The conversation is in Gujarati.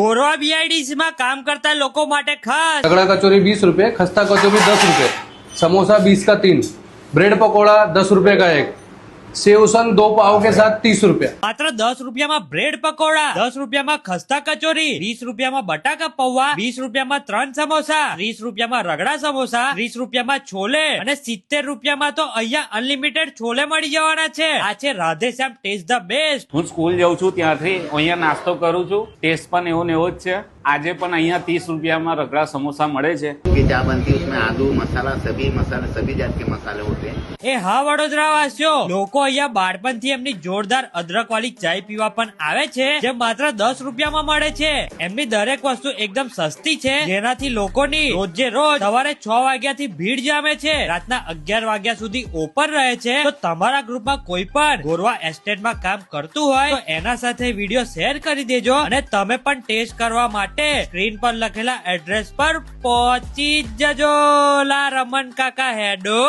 ગોરવા બીઆઈડીસી માં કામ કરતા લોકો માટે ખાસ रगड़ा कचौरी 20 रुपए, खस्ता कचौरी 10 रुपए, समोसा 20 का 3, ब्रेड पकौड़ा 10 रुपए का 1, सेवसन 2 पाव के साथ 30 रुपया। માત્ર 10 રૂપિયામાં બ્રેડ પકોડા, 10 રૂપિયામાં ખસ્તા કચોરી, 20 રૂપિયામાં બટાકા પૌવા, 20 રૂપિયામાં 3 સમોસા, 30 રૂપિયામાં રગડા સમોસા, 30 રૂપિયામાં છોલે અને 70 રૂપિયામાં તો અહીંયા અનલિમિટેડ છોલે મળી જવાના છે। આ છે રાધેશ્યામ ટેસ્ટ ધ બેસ્ટ। હું સ્કૂલ જાઉં છું ત્યાંથી અહીંયા નાસ્તો કરું છું, ટેસ્ટ પણ એવો ને એવો જ છે। આજે પણ અહીંયા 30 રૂપિયામાં રગડા समोसा મળે છે। की चाय बनती है उसमें आलू मसाला सभी जात के मसाले होते हैं। એ હા વડોદરા વાસીઓ, લોકો અહીંયા બાળપણથી એમની જોરદાર અદરક વાળી ચાય પીવા પણ આવે છે, જે માત્ર 10 રૂપિયામાં મળે છે। એમની દરેક વસ્તુ એકદમ સસ્તી છે, જેનાથી લોકોની રોજે રોજ સવારે 6 વાગ્યાથી ભીડ જામે છે, રાતના 11 વાગ્યા સુધી ઓપન રહે છે। તો તમારા ગ્રુપમાં કોઈ પણ ગોરવા એસ્ટેટમાં કામ કરતું હોય તો એના સાથે વિડીયો શેર કરી દેજો અને તમે પણ ટેસ્ટ કરવા માટે સ્ક્રીન પર લખેલા એડ્રેસ પર પહોંચી જજો। લા રમન કાકા હેડો।